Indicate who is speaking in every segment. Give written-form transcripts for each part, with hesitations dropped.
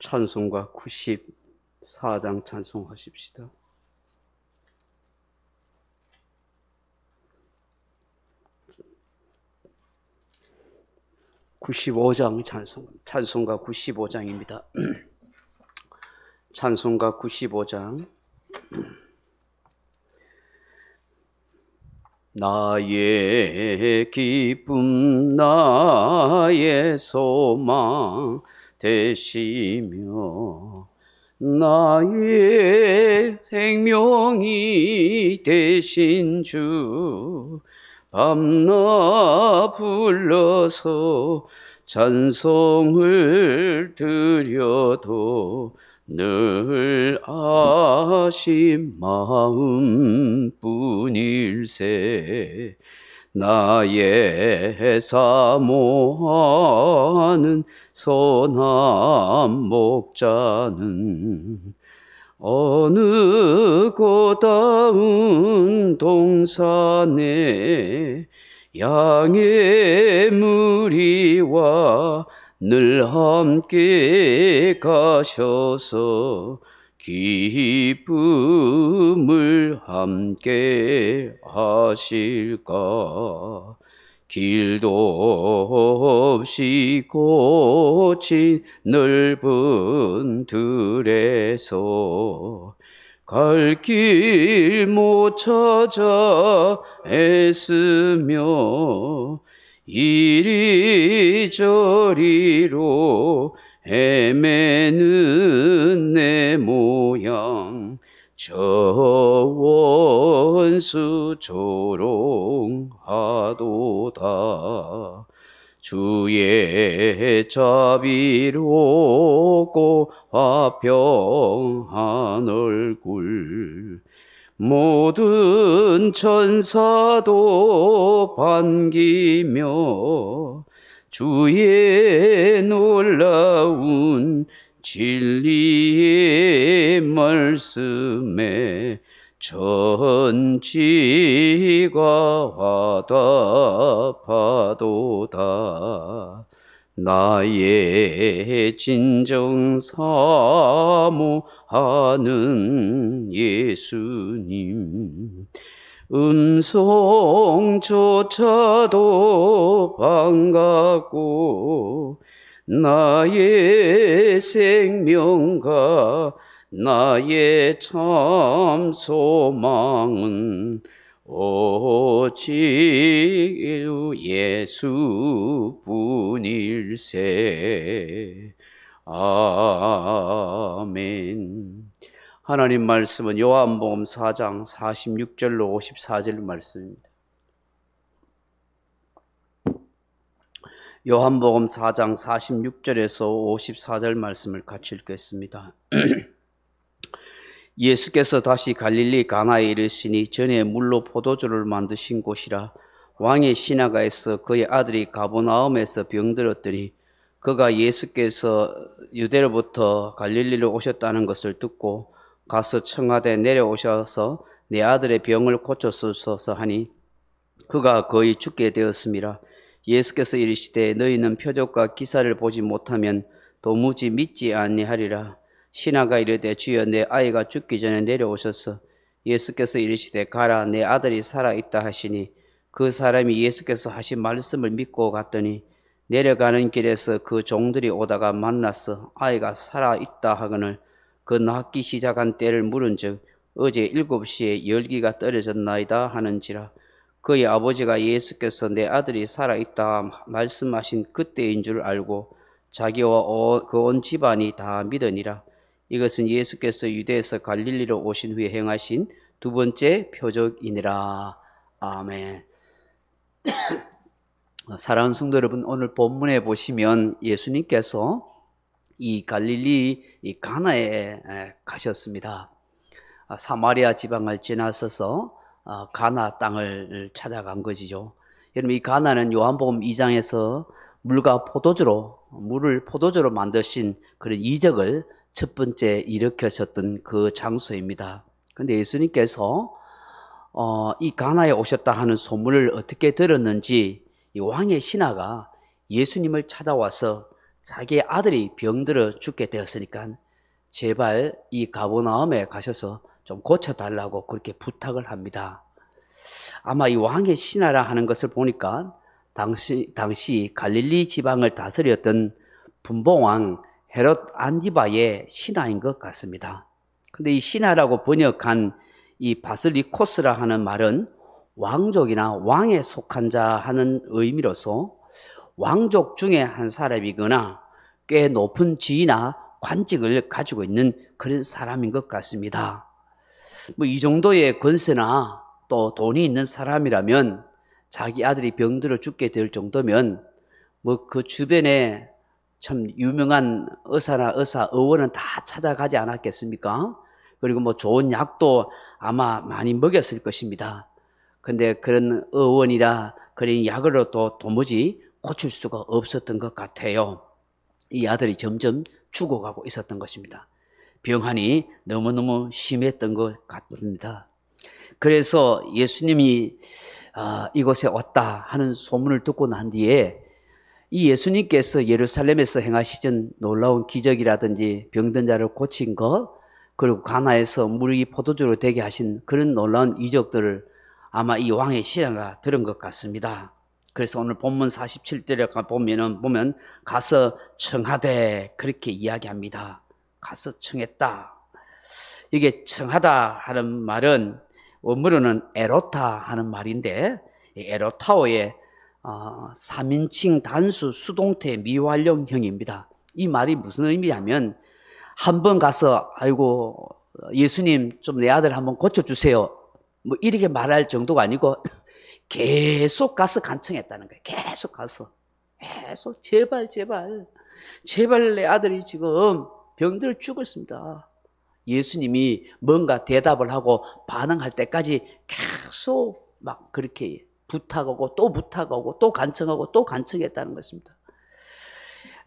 Speaker 1: 찬송가 94장 찬송하십시다. 95장 찬송가 95장입니다. 찬송가 95장. 나의 기쁨 나의 소망 되시며 나의 생명이 되신 주 밤낮 불러서 찬송을 드려도 늘 아신 마음뿐일세. 나의 사모하는 선한 목자는 어느 고다운 동산에 양의 무리와 늘 함께 가셔서 기쁨을 함께 하실까. 길도 없이 고친 넓은 들에서 갈 길 못 찾아 애쓰며 이리저리로 헤매는 내 모양 저 원수 조롱하도다. 주의 자비롭고 화평한 얼굴 모든 천사도 반기며 주의 놀라운 진리의 말씀에 천지가 화답하도다. 나의 진정 사모하는 예수님 음성조차도 반갑고 나의 생명과 나의 참 소망은 오직 예수뿐일세. 아멘. 하나님 말씀은 요한복음 4장 46절로 54절 말씀입니다. 요한복음 4장 46절에서 54절 말씀을 같이 읽겠습니다. 예수께서 다시 갈릴리 가나에 이르시니 전에 물로 포도주를 만드신 곳이라. 왕의 신하가에서 그의 아들이 가버나움에서 병들었더니 그가 예수께서 유대로부터 갈릴리로 오셨다는 것을 듣고 가서 청하되 내려오셔서 내 아들의 병을 고쳐주소서 하니 그가 거의 죽게 되었습니다. 예수께서 이르시되 너희는 표적과 기사를 보지 못하면 도무지 믿지 아니하리라. 신하가 이르되 주여 내 아이가 죽기 전에 내려오셔서 예수께서 이르시되 가라 내 아들이 살아있다 하시니 그 사람이 예수께서 하신 말씀을 믿고 갔더니 내려가는 길에서 그 종들이 오다가 만나서 아이가 살아있다 하거늘 그 낫기 시작한 때를 물은즉 어제 7시에 열기가 떨어졌나이다 하는지라. 그의 아버지가 예수께서 내 아들이 살아있다 말씀하신 그때인 줄 알고 자기와 그 온 집안이 다 믿으니라. 이것은 예수께서 유대에서 갈릴리로 오신 후에 행하신 두 번째 표적이니라. 아멘. 사랑하는 성도 여러분, 오늘 본문에 보시면 예수님께서 이 갈릴리 이 가나에 가셨습니다. 사마리아 지방을 지나서서 가나 땅을 찾아간 것이죠. 여러분, 이 가나는 요한복음 2장에서 물을 포도주로 만드신 그런 이적을 첫 번째 일으켜셨던 그 장소입니다. 그런데 예수님께서 이 가나에 오셨다 하는 소문을 어떻게 들었는지 이 왕의 신하가 예수님을 찾아와서 자기의 아들이 병들어 죽게 되었으니까 제발 이 가버나움에 가셔서 좀 고쳐달라고 그렇게 부탁을 합니다. 아마 이 왕의 신하라 하는 것을 보니까 당시 갈릴리 지방을 다스렸던 분봉왕 헤롯 안디바의 신하인 것 같습니다. 근데 이 신하라고 번역한 이 바슬리코스라 하는 말은 왕족이나 왕에 속한 자 하는 의미로서 왕족 중에 한 사람이거나 꽤 높은 지위나 관직을 가지고 있는 그런 사람인 것 같습니다. 뭐 이 정도의 권세나 또 돈이 있는 사람이라면 자기 아들이 병들어 죽게 될 정도면 뭐 그 주변에 참 유명한 의원은 다 찾아가지 않았겠습니까? 그리고 뭐 좋은 약도 아마 많이 먹였을 것입니다. 근데 그런 의원이라 그런 약으로도 도무지 고칠 수가 없었던 것 같아요. 이 아들이 점점 죽어가고 있었던 것입니다. 병환이 너무너무 심했던 것 같습니다. 그래서 예수님이 이곳에 왔다 하는 소문을 듣고 난 뒤에 이 예수님께서 예루살렘에서 행하시던 놀라운 기적이라든지 병든 자를 고친 것, 그리고 가나에서 물이 포도주로 되게 하신 그런 놀라운 이적들을 아마 이 왕의 신하가 들은 것 같습니다. 그래서 오늘 본문 47절에 보면 가서 청하되 그렇게 이야기합니다. 가서 청했다. 이게 청하다 하는 말은 원문으로는 에로타 하는 말인데, 에로타오의 3인칭 단수 수동태 미완료형입니다. 이 말이 무슨 의미냐면 한 번 가서 아이고 예수님 좀 내 아들 한번 고쳐주세요 뭐 이렇게 말할 정도가 아니고 계속 가서 간청했다는 거예요. 계속 가서 계속 제발 내 아들이 지금 병들어 죽었습니다. 예수님이 뭔가 대답을 하고 반응할 때까지 계속 막 그렇게 부탁하고 또 부탁하고 또 간청하고 또 간청했다는 것입니다.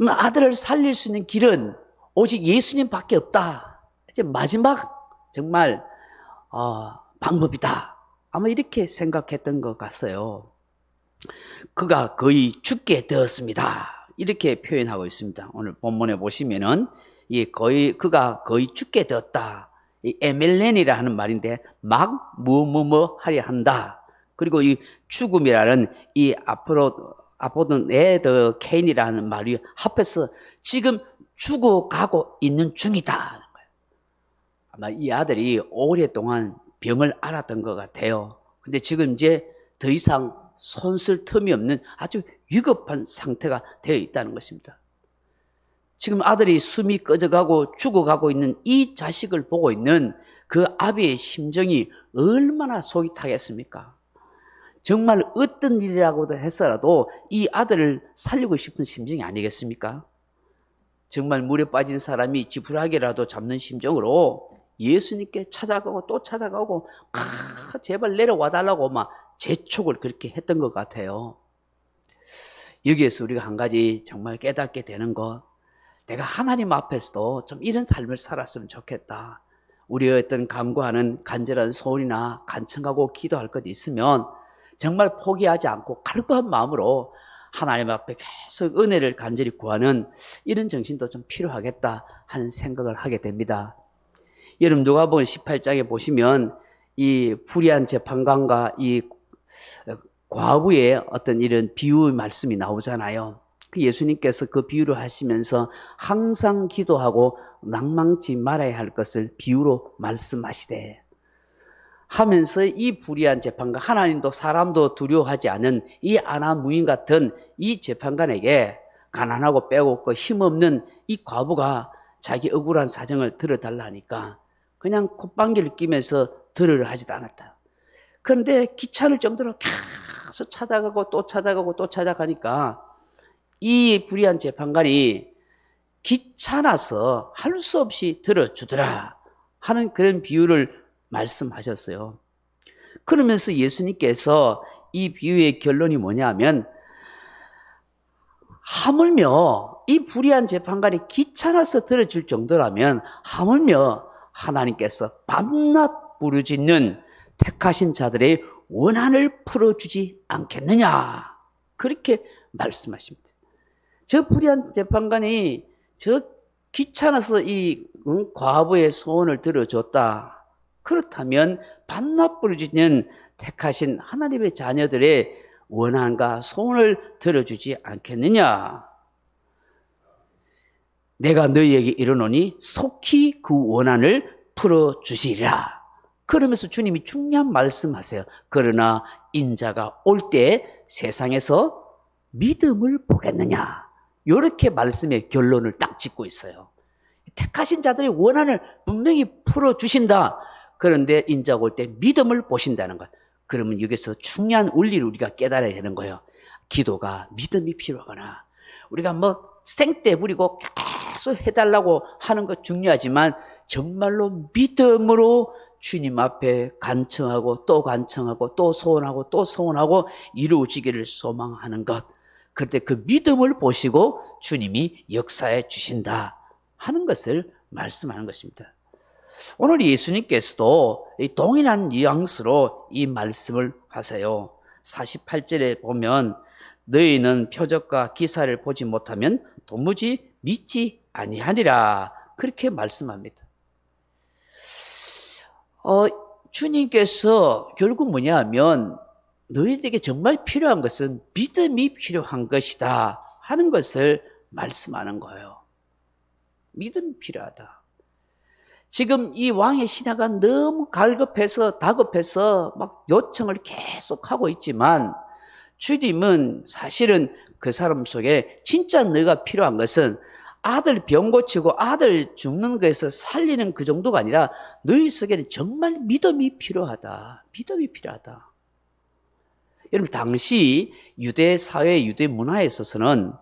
Speaker 1: 아들을 살릴 수 있는 길은 오직 예수님밖에 없다. 이제 마지막 정말 방법이다. 아마 이렇게 생각했던 것 같아요. 그가 거의 죽게 되었습니다. 이렇게 표현하고 있습니다. 오늘 본문에 보시면은 그가 거의 죽게 되었다. 이 에멜렌이라 하는 말인데 막 뭐뭐뭐 하려 한다. 그리고 이 죽음이라는 이 아포돈 에더 케인이라는 말이 합해서 지금 죽어가고 있는 중이다. 아마 이 아들이 오랫동안 병을 앓았던 것 같아요. 근데 지금 이제 더 이상 손쓸 틈이 없는 아주 위급한 상태가 되어 있다는 것입니다. 지금 아들이 숨이 꺼져가고 죽어가고 있는 이 자식을 보고 있는 그 아비의 심정이 얼마나 속이 타겠습니까? 정말 어떤 일이라고도 했어라도 이 아들을 살리고 싶은 심정이 아니겠습니까? 정말 물에 빠진 사람이 지푸라기라도 잡는 심정으로 예수님께 찾아가고 또 찾아가고 제발 내려와 달라고 막 재촉을 그렇게 했던 것 같아요. 여기에서 우리가 한 가지 정말 깨닫게 되는 것, 내가 하나님 앞에서도 좀 이런 삶을 살았으면 좋겠다. 우리의 어떤 간구하는 간절한 소원이나 간청하고 기도할 것 있으면 정말 포기하지 않고 갈구한 마음으로 하나님 앞에 계속 은혜를 간절히 구하는 이런 정신도 좀 필요하겠다 하는 생각을 하게 됩니다. 여러분 누가복음 18장에 보시면 이 불의한 재판관과 이 과부의 어떤 이런 비유 말씀이 나오잖아요. 예수님께서 그 비유를 하시면서 항상 기도하고 낭망치 말아야 할 것을 비유로 말씀하시되 하면서 이 불의한 재판관, 하나님도 사람도 두려워하지 않은 이 아나무인 같은 이 재판관에게 가난하고 빼곡고 힘없는 이 과부가 자기 억울한 사정을 들어달라 하니까 그냥 콧방귀를 끼면서 들으려 하지도 않았다. 그런데 귀찮을 정도로 계속 찾아가고 또 찾아가고 또 찾아가니까 이 불의한 재판관이 귀찮아서 할 수 없이 들어주더라 하는 그런 비유를 말씀하셨어요. 그러면서 예수님께서 이 비유의 결론이 뭐냐면 하물며 이 불의한 재판관이 귀찮아서 들어줄 정도라면 하물며 하나님께서 밤낮 부르짖는 택하신 자들의 원한을 풀어주지 않겠느냐 그렇게 말씀하십니다. 저 불의한 재판관이 저 귀찮아서 이 과부의 소원을 들어줬다. 그렇다면 반납부를 주는 택하신 하나님의 자녀들의 원한과 소원을 들어주지 않겠느냐? 내가 너희에게 이르노니 속히 그 원한을 풀어주시리라. 그러면서 주님이 중요한 말씀하세요. 그러나 인자가 올 때 세상에서 믿음을 보겠느냐. 이렇게 말씀의 결론을 딱 짓고 있어요. 택하신 자들의 원한을 분명히 풀어주신다. 그런데 인자가 올 때 믿음을 보신다는 거예요. 그러면 여기서 중요한 원리를 우리가 깨달아야 되는 거예요. 기도가 믿음이 필요하거나 우리가 뭐 생떼 부리고 계속 해달라고 하는 것 중요하지만 정말로 믿음으로 주님 앞에 간청하고 또 간청하고 또 소원하고 또 소원하고 이루어지기를 소망하는 것. 그때 그 믿음을 보시고 주님이 역사해 주신다 하는 것을 말씀하는 것입니다. 오늘 예수님께서도 동일한 뉘앙스로 이 말씀을 하세요. 48절에 보면 너희는 표적과 기사를 보지 못하면 도무지 믿지 아니하니라 그렇게 말씀합니다. 주님께서 결국 뭐냐면 너희들에게 정말 필요한 것은 믿음이 필요한 것이다 하는 것을 말씀하는 거예요. 믿음이 필요하다. 지금 이 왕의 신하가 너무 갈급해서 다급해서 막 요청을 계속하고 있지만 주님은 사실은 그 사람 속에 진짜 너가 필요한 것은 아들 병 고치고 아들 죽는 거에서 살리는 그 정도가 아니라 너희 속에는 정말 믿음이 필요하다. 믿음이 필요하다. 여러분 당시 유대 사회, 유대 문화에 있어서는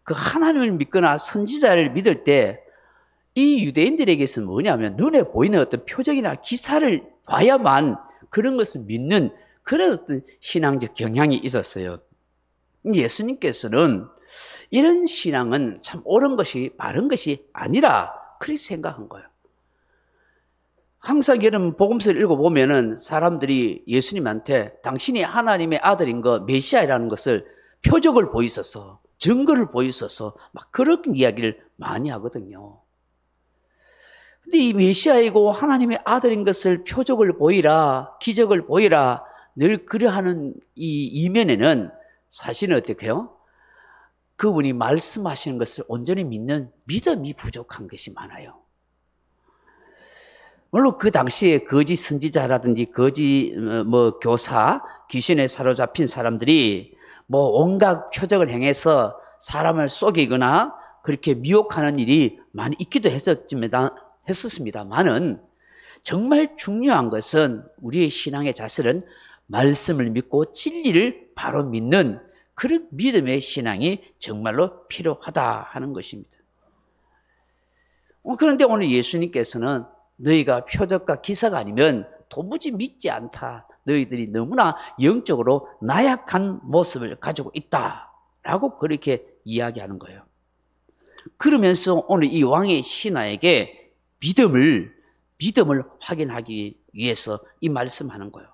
Speaker 1: 그 하나님을 믿거나 선지자를 믿을 때 이 유대인들에게서는 뭐냐면 눈에 보이는 어떤 표적이나 기사를 봐야만 그런 것을 믿는 그런 어떤 신앙적 경향이 있었어요. 예수님께서는 이런 신앙은 참 옳은 것이 바른 것이 아니라 그렇게 생각한 거예요. 항상 여러분 복음서를 읽어보면은 사람들이 예수님한테 당신이 하나님의 아들인 거 메시아라는 것을 표적을 보이소서 증거를 보이소서 막 그런 이야기를 많이 하거든요. 근데 이 메시아이고 하나님의 아들인 것을 표적을 보이라 기적을 보이라 늘 그러하는 이 이면에는 사실은 어떻게 해요? 그분이 말씀하시는 것을 온전히 믿는 믿음이 부족한 것이 많아요. 물론 그 당시에 거짓 선지자라든지 거짓 교사, 귀신에 사로잡힌 사람들이 온갖 표적을 행해서 사람을 속이거나 그렇게 미혹하는 일이 많이 있기도 했었습니다만은 정말 중요한 것은 우리의 신앙의 자세는 말씀을 믿고 진리를 바로 믿는 그런 믿음의 신앙이 정말로 필요하다 하는 것입니다. 그런데 오늘 예수님께서는 너희가 표적과 기사가 아니면 도무지 믿지 않다. 너희들이 너무나 영적으로 나약한 모습을 가지고 있다라고 그렇게 이야기하는 거예요. 그러면서 오늘 이 왕의 신하에게 믿음을 확인하기 위해서 이 말씀하는 거예요.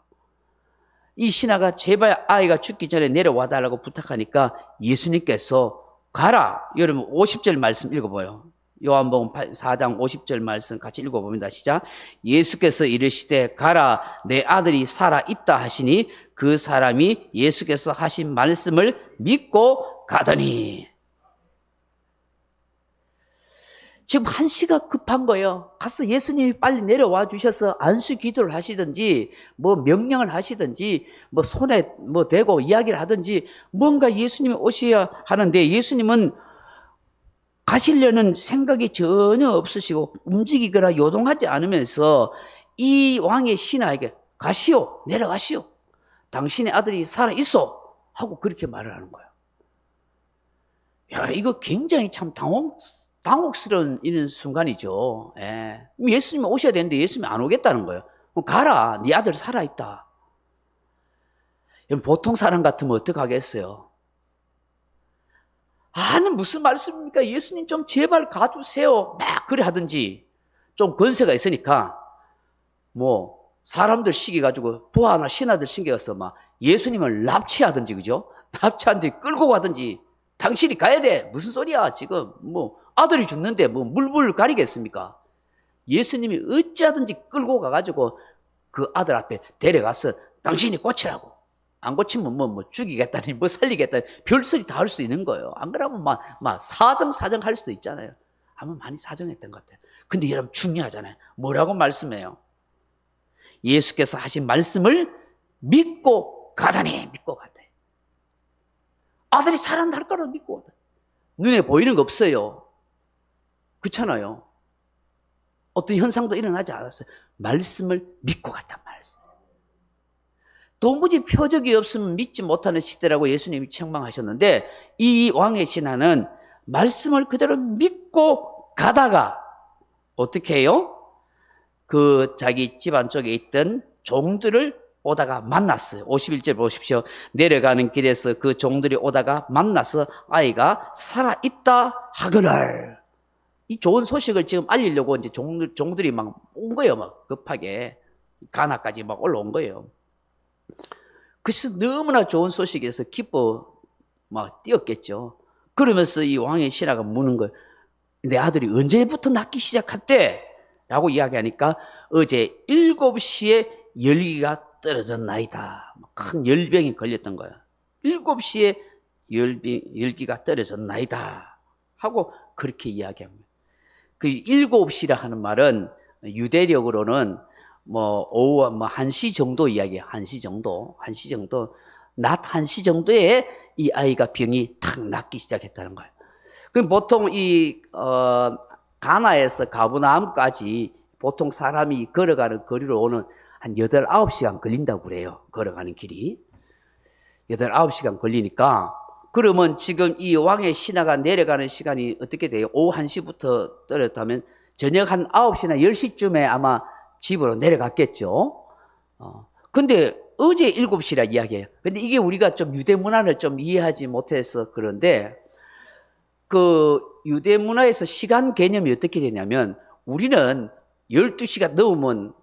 Speaker 1: 이 신하가 제발 아이가 죽기 전에 내려와 달라고 부탁하니까 예수님께서 가라. 여러분 50절 말씀 읽어봐요. 요한복음 4장 50절 말씀 같이 읽어봅니다. 시작. 예수께서 이르시되 가라 내 아들이 살아있다 하시니 그 사람이 예수께서 하신 말씀을 믿고 가더니. 지금 한시가 급한 거예요. 가서 예수님이 빨리 내려와 주셔서 안수 기도를 하시든지 명령을 하시든지 손에 대고 이야기를 하든지 뭔가 예수님이 오셔야 하는데 예수님은 가시려는 생각이 전혀 없으시고 움직이거나 요동하지 않으면서 이 왕의 신하에게 가시오, 내려가시오. 당신의 아들이 살아있어. 하고 그렇게 말을 하는 거예요. 야, 이거 굉장히 참 당혹스러운 이런 순간이죠. 예. 예수님이 오셔야 되는데 예수님이 안 오겠다는 거예요. 가라, 네 아들 살아있다. 보통 사람 같으면 어떡하겠어요? 아니 무슨 말씀입니까? 예수님 좀 제발 가주세요. 막 그래 하든지 좀 권세가 있으니까 사람들 시기가지고 부하나 신하들 신겨서 막 예수님을 납치하든지 그죠? 납치하든지 끌고 가든지 당신이 가야 돼. 무슨 소리야 지금. 뭐 아들이 죽는데 뭐 물불 가리겠습니까? 예수님이 어찌하든지 끌고 가가지고 그 아들 앞에 데려가서 당신이 고치라고. 안 고치면 뭐 죽이겠다니 뭐 살리겠다니 별소리 다 할 수 있는 거예요. 안 그러면 막 사정 할 수도 있잖아요. 아마 많이 사정했던 것 같아요. 근데 여러분 중요하잖아요. 뭐라고 말씀해요? 예수께서 하신 말씀을 믿고 가다니. 믿고 가다. 아들이 살아날 거를 믿고 가다. 눈에 보이는 거 없어요. 그렇잖아요. 어떤 현상도 일어나지 않았어요. 말씀을 믿고 갔단 말씀. 도무지 표적이 없으면 믿지 못하는 시대라고 예수님이 책망하셨는데 이 왕의 신하는 말씀을 그대로 믿고 가다가 어떻게 해요? 그 자기 집안 쪽에 있던 종들을 오다가 만났어요. 51절 보십시오. 내려가는 길에서 그 종들이 오다가 만나서 아이가 살아있다 하거늘. 이 좋은 소식을 지금 알리려고 이제 종들이 막 온 거예요. 막 급하게. 가나까지 막 올라온 거예요. 그래서 너무나 좋은 소식에서 기뻐 막 뛰었겠죠. 그러면서 이 왕의 신하가 묻는 거예요. 내 아들이 언제부터 낫기 시작했대? 라고 이야기하니까 어제 7시에 열기가 떨어졌나이다. 큰 열병이 걸렸던 거예요. 7시에 열기가 떨어졌나이다. 하고 그렇게 이야기합니다. 그 7시라 하는 말은 유대력으로는 뭐 오후 1시 정도 이야기해요. 1시 정도. 낮 1시 정도에 이 아이가 병이 탁 낫기 시작했다는 거예요. 그럼 보통 가나에서 가브나움까지 보통 사람이 걸어가는 거리로 오는 한 8, 9시간 걸린다고 그래요. 걸어가는 길이. 8, 9시간 걸리니까 그러면 지금 이 왕의 신하가 내려가는 시간이 어떻게 돼요? 오후 1시부터 떨어졌다면 저녁 한 9시나 10시쯤에 아마 집으로 내려갔겠죠. 근데 어제 7시라 이야기해요. 근데 이게 우리가 좀 유대 문화를 좀 이해하지 못해서 그런데 그 유대 문화에서 시간 개념이 어떻게 되냐면 우리는 12시가 넘으면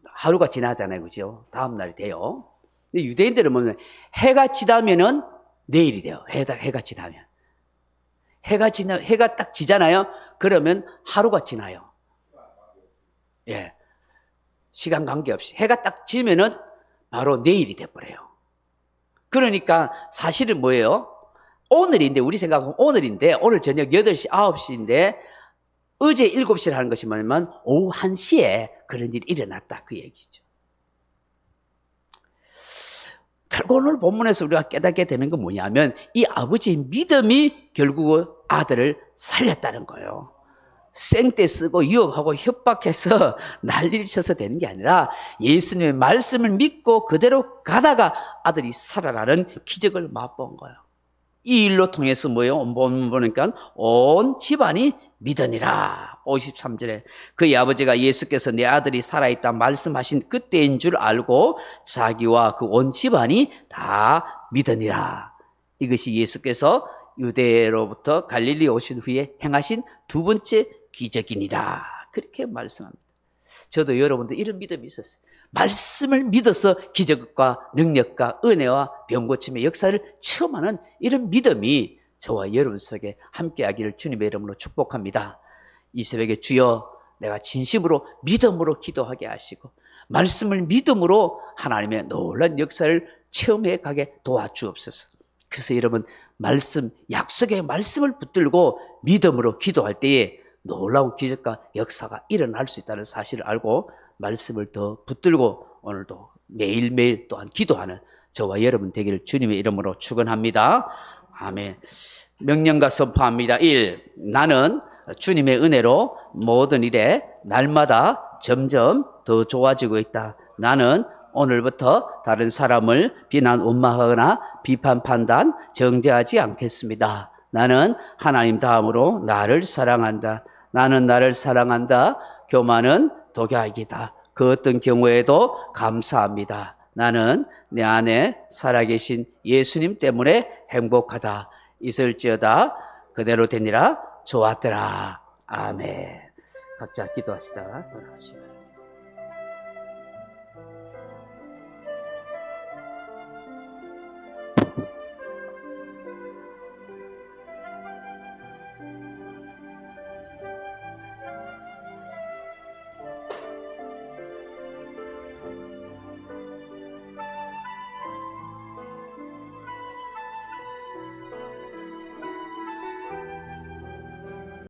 Speaker 1: 하루가 지나잖아요. 그죠? 다음날이 돼요. 근데 유대인들은 뭐냐면 해가 지나면은 내일이 돼요. 해가 지나면. 해가 딱 지잖아요. 그러면 하루가 지나요. 예. 시간 관계없이. 해가 딱 지면은 바로 내일이 돼버려요. 그러니까 사실은 뭐예요? 오늘인데, 우리 생각은 오늘인데, 오늘 저녁 8시, 9시인데, 어제 7시를 하는 것이 뭐냐면, 오후 1시에 그런 일이 일어났다. 그 얘기죠. 결국 오늘 본문에서 우리가 깨닫게 되는 건 뭐냐면, 이 아버지의 믿음이 결국 아들을 살렸다는 거예요. 생떼 쓰고 유혹하고 협박해서 난리를 쳐서 되는 게 아니라 예수님의 말씀을 믿고 그대로 가다가 아들이 살아나는 기적을 맛본 거예요. 이 일로 통해서 뭐예요? 보니까 온 집안이 믿으니라. 53절에 그의 아버지가 예수께서 내 아들이 살아있다 말씀하신 그때인 줄 알고 자기와 그 온 집안이 다 믿으니라. 이것이 예수께서 유대로부터 갈릴리 오신 후에 행하신 두 번째 기적이니라. 그렇게 말씀합니다. 저도 여러분들 이런 믿음이 있었어요. 말씀을 믿어서 기적과 능력과 은혜와 병고침의 역사를 체험하는 이런 믿음이 저와 여러분 속에 함께하기를 주님의 이름으로 축복합니다. 이 새벽에 주여 내가 진심으로 믿음으로 기도하게 하시고 말씀을 믿음으로 하나님의 놀라운 역사를 체험해 가게 도와주옵소서. 그래서 여러분 말씀, 약속의 말씀을 붙들고 믿음으로 기도할 때에 놀라운 기적과 역사가 일어날 수 있다는 사실을 알고 말씀을 더 붙들고 오늘도 매일매일 또한 기도하는 저와 여러분 되기를 주님의 이름으로 축원합니다. 아멘. 명령과 선포합니다. 1. 나는 주님의 은혜로 모든 일에 날마다 점점 더 좋아지고 있다. 나는 오늘부터 다른 사람을 비난, 원망하거나 비판, 판단, 정죄하지 않겠습니다. 나는 하나님 다음으로 나를 사랑한다. 나는 나를 사랑한다. 교만은 독약이다. 그 어떤 경우에도 감사합니다. 나는 내 안에 살아계신 예수님 때문에 행복하다. 있을지어다 그대로 되니라. 좋았더라. 아멘. 각자 기도하시다가 돌아가시면